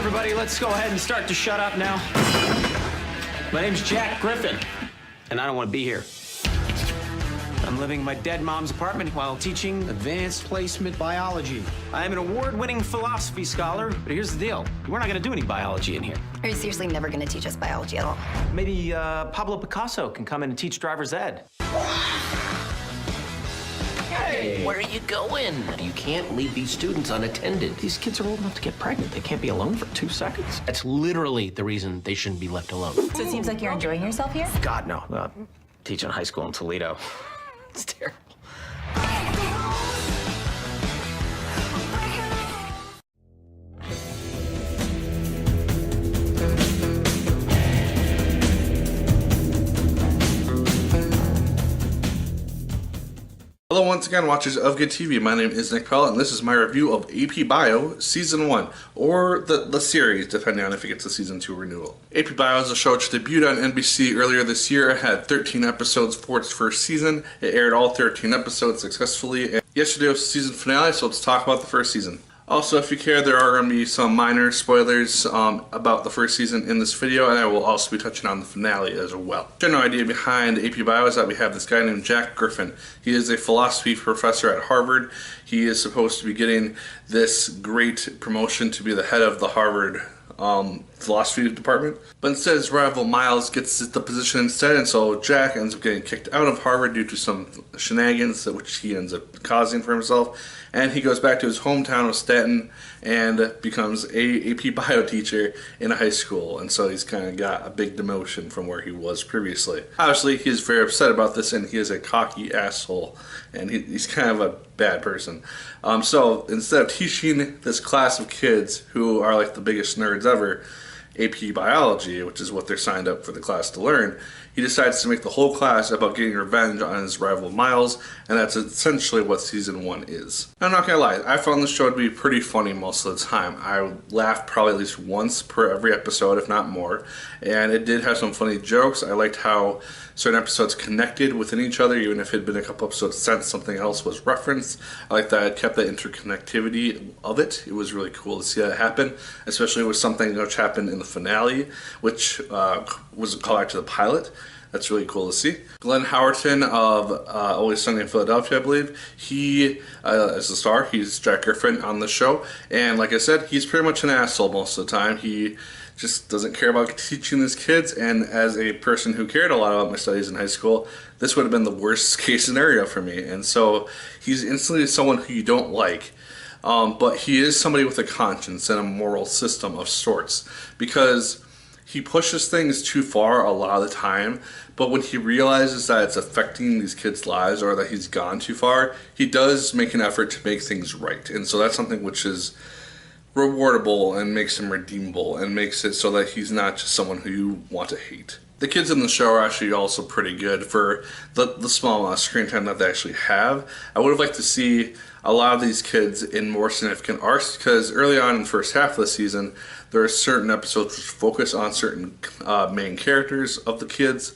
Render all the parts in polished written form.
everybody, let's go ahead and start to shut up now. My name's Jack Griffin, and I don't want to be here. I'm living in my dead mom's apartment while teaching advanced placement biology. I am an award-winning philosophy scholar, but here's the deal. We're not going to do any biology in here. Are you seriously never going to teach us biology at all? Maybe Pablo Picasso can come in and teach driver's ed. Hey, where are you going? You can't leave these students unattended. These kids are old enough to get pregnant. They can't be alone for 2 seconds. That's literally the reason they shouldn't be left alone. So it seems like you're enjoying yourself here? God, no. Teaching high school in Toledo. It's terrible. Hello once again, watchers of Good TV. My name is Nick Pell, and this is my review of AP Bio Season 1, or the series, depending on if it gets a Season 2 renewal. AP Bio is a show which debuted on NBC earlier this year. It had 13 episodes for its first season. It aired all 13 episodes successfully, and yesterday was the season finale, so let's talk about the first season. Also, if you care, there are going to be some minor spoilers about the first season in this video, and I will also be touching on the finale as well. The general idea behind AP Bio is that we have this guy named Jack Griffin. He is a philosophy professor at Harvard. He is supposed to be getting this great promotion to be the head of the Harvard philosophy department, but instead his rival Miles gets the position instead, and so Jack ends up getting kicked out of Harvard due to some shenanigans which he ends up causing for himself, and he goes back to his hometown of Staten and becomes a AP Bio teacher in a high school, and so he's kind of got a big demotion from where he was previously. Obviously he's very upset about this, and he is a cocky asshole, and he's kind of a bad person. So instead of teaching this class of kids who are like the biggest nerds ever AP Biology, which is what they're signed up for the class to learn, he decides to make the whole class about getting revenge on his rival Miles, and that's essentially what Season 1 is. I'm not gonna lie, I found this show to be pretty funny most of the time. I laughed probably at least once per every episode, if not more, and it did have some funny jokes. I liked how certain episodes connected within each other, even if it had been a couple episodes since something else was referenced. I like that it kept the interconnectivity of it. It was really cool to see that happen, especially with something which happened in the finale, which was a callback to the pilot. That's really cool to see. Glenn Howerton of Always Sunny in Philadelphia, I believe, he is the star. He's Jack Griffin on the show, and like I said, he's pretty much an asshole most of the time. He just doesn't care about teaching his kids, and as a person who cared a lot about my studies in high school, this would have been the worst case scenario for me. And so he's instantly someone who you don't like, but he is somebody with a conscience and a moral system of sorts, because he pushes things too far a lot of the time, but when he realizes that it's affecting these kids' lives or that he's gone too far, he does make an effort to make things right. And so that's something which is rewardable and makes him redeemable and makes it so that he's not just someone who you want to hate. The kids in the show are actually also pretty good for the small amount of screen time that they actually have. I would have liked to see a lot of these kids in more significant arcs, because early on in the first half of the season, there are certain episodes which focus on certain main characters of the kids,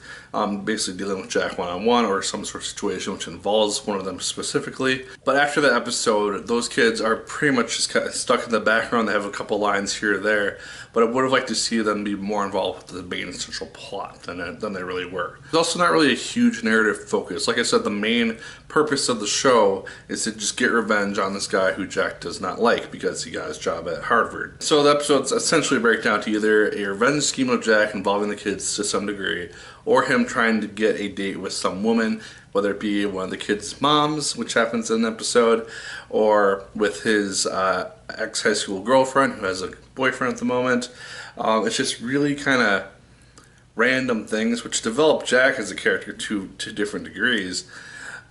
basically dealing with Jack one-on-one or some sort of situation which involves one of them specifically. But after that episode, those kids are pretty much just kind of stuck in the background. They have a couple lines here or there, but I would have liked to see them be more involved with the main central plot than they really were. There's also not really a huge narrative focus. Like I said, the main purpose of the show is to just get revenge on this guy who Jack does not like because he got his job at Harvard. So the episodes essentially break down to either a revenge scheme of Jack involving the kids to some degree, or him trying to get a date with some woman, whether it be one of the kids' moms, which happens in an episode, or with his ex-high school girlfriend who has a boyfriend at the moment. It's just really kind of random things which develop Jack as a character to different degrees.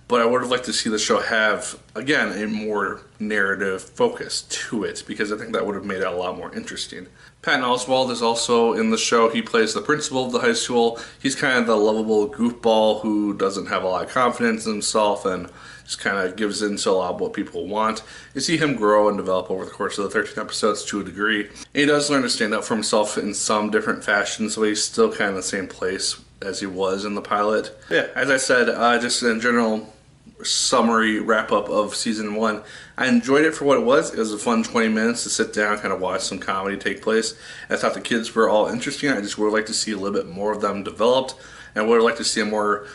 But I would have liked to see the show have, again, a more narrative focus to it, because I think that would have made it a lot more interesting. Patton Oswalt is also in the show. He plays the principal of the high school. He's kind of the lovable goofball who doesn't have a lot of confidence in himself and just kind of gives in to a lot of what people want. You see him grow and develop over the course of the 13 episodes to a degree. He does learn to stand up for himself in some different fashions, so he's still kind of in the same place as he was in the pilot. Yeah, as I said, just in general, summary wrap-up of season 1. I enjoyed it for what it was. It was a fun 20 minutes to sit down, kind of watch some comedy take place. I thought the kids were all interesting. I just would like to see a little bit more of them developed, and I would like to see a more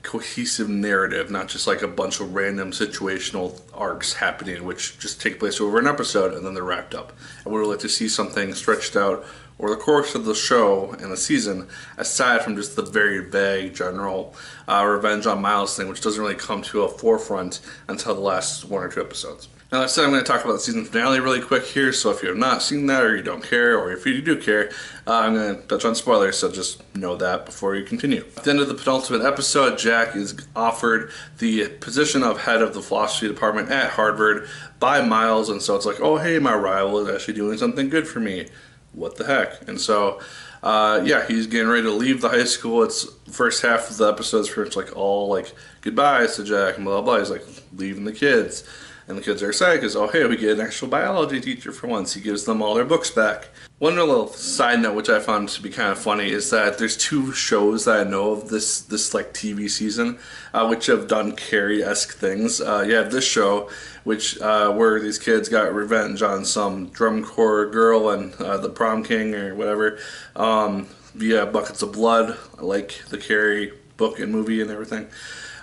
cohesive narrative, not just like a bunch of random situational arcs happening which just take place over an episode and then they're wrapped up. I would like to see something stretched out over the course of the show and the season, aside from just the very vague general revenge on Miles thing, which doesn't really come to a forefront until the last 1 or 2 episodes. Now, like I said, I'm going to talk about the season finale really quick here, so if you have not seen that or you don't care, or if you do care, I'm going to touch on spoilers, so just know that before you continue. At the end of the penultimate episode, Jack is offered the position of head of the philosophy department at Harvard by Miles, and so it's like, oh hey, my rival is actually doing something good for me. What the heck? And so, yeah, he's getting ready to leave the high school. It's the first half of the episode's pretty much like all like goodbyes to Jack and blah, blah, blah. He's like leaving the kids. And the kids are excited because, oh, hey, we get an actual biology teacher for once. He gives them all their books back. One little side note, which I found to be kind of funny, is that there's 2 shows that I know of this like TV season, which have done Carrie-esque things. You have this show, which where these kids got revenge on some drum corps girl and the prom king or whatever, via buckets of blood, like the Carrie book and movie and everything.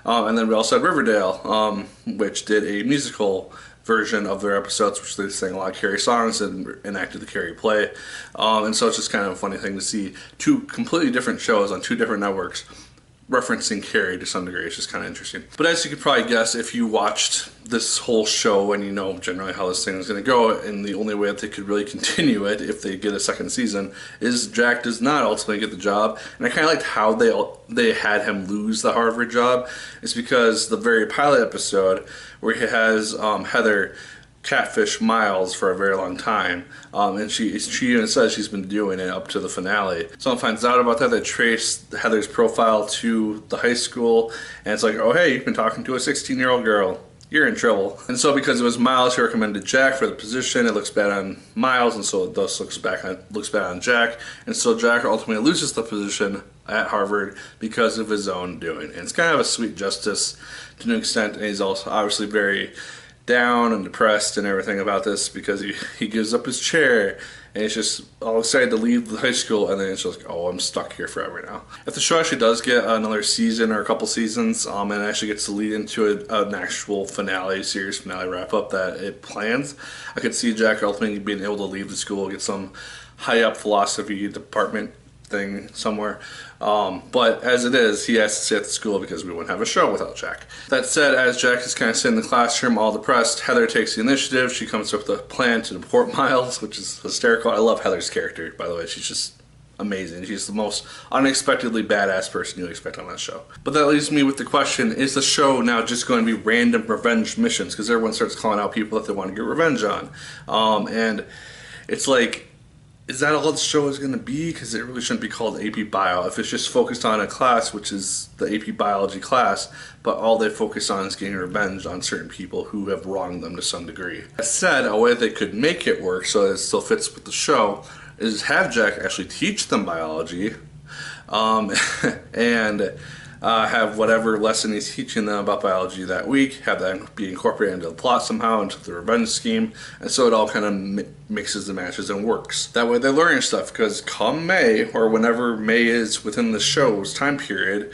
And then we also had Riverdale, which did a musical version of their episodes, which they sang a lot of Carrie songs and enacted the Carrie play. And so it's just kind of a funny thing to see 2 completely different shows on 2 different networks referencing Carrie to some degree. It's just kind of interesting. But as you could probably guess, if you watched this whole show and you know generally how this thing is going to go, and the only way that they could really continue it if they get a second season is Jack does not ultimately get the job. And I kind of liked how they had him lose the Harvard job. It's because the very pilot episode where he has Heather catfish Miles for a very long time, and she even says she's been doing it up to the finale. Someone finds out about that. They trace Heather's profile to the high school, and it's like, oh hey, you've been talking to a 16-year-old girl. You're in trouble. And so because it was Miles who recommended Jack for the position, it looks bad on Miles, and so it thus looks bad on Jack. And so Jack ultimately loses the position at Harvard because of his own doing. And it's kind of a sweet justice to an extent, and he's also obviously very down and depressed and everything about this because he gives up his chair and he's just all excited to leave the high school, and then it's just like, oh, I'm stuck here forever now. If the show actually does get another season or a couple seasons, and it actually gets to lead into an actual series finale wrap up that it plans, I could see Jack ultimately being able to leave the school, get some high up philosophy department thing somewhere. But as it is, he has to stay at the school because we wouldn't have a show without Jack. That said, as Jack is kind of sitting in the classroom all depressed, Heather takes the initiative. She comes up with a plan to deport Miles, which is hysterical. I love Heather's character, by the way. She's just amazing. She's the most unexpectedly badass person you expect on that show. But that leaves me with the question, is the show now just going to be random revenge missions? Because everyone starts calling out people that they want to get revenge on. And it's like, is that all the show is going to be? Because it really shouldn't be called AP Bio. If it's just focused on a class, which is the AP Biology class, but all they focus on is getting revenge on certain people who have wronged them to some degree. That said, a way they could make it work so that it still fits with the show is have Jack actually teach them biology, and have whatever lesson he's teaching them about biology that week, have that be incorporated into the plot somehow, into the revenge scheme, and so it all kind of mixes and matches and works. That way they're learning stuff, because come May, or whenever May is within the show's time period,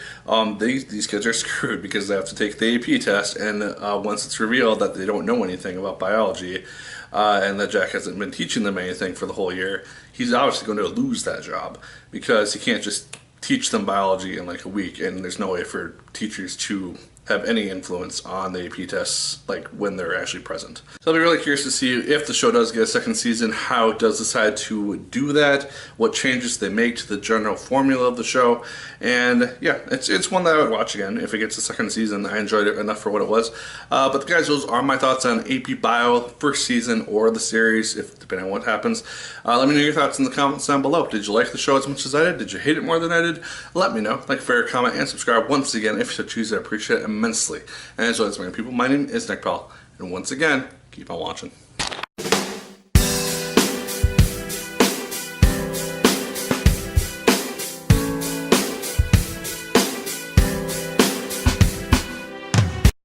these kids are screwed because they have to take the AP test, and once it's revealed that they don't know anything about biology, and that Jack hasn't been teaching them anything for the whole year, he's obviously going to lose that job, because he can't just teach them biology in like a week, and there's no way for teachers to have any influence on the AP tests like when they're actually present. So I'll be really curious to see if the show does get a second season, how it does decide to do that, what changes they make to the general formula of the show, and yeah, it's one that I would watch again if it gets a second season. I enjoyed it enough for what it was. But guys, those are my thoughts on AP Bio first season or the series, if depending on what happens. Let me know your thoughts in the comments down below. Did you like the show as much as I did? Did you hate it more than I did? Let me know. Like, favorite, comment, and subscribe once again if you so choose. I appreciate it immensely. And as always, my people, my name is Nick Pell, and once again, keep on watching.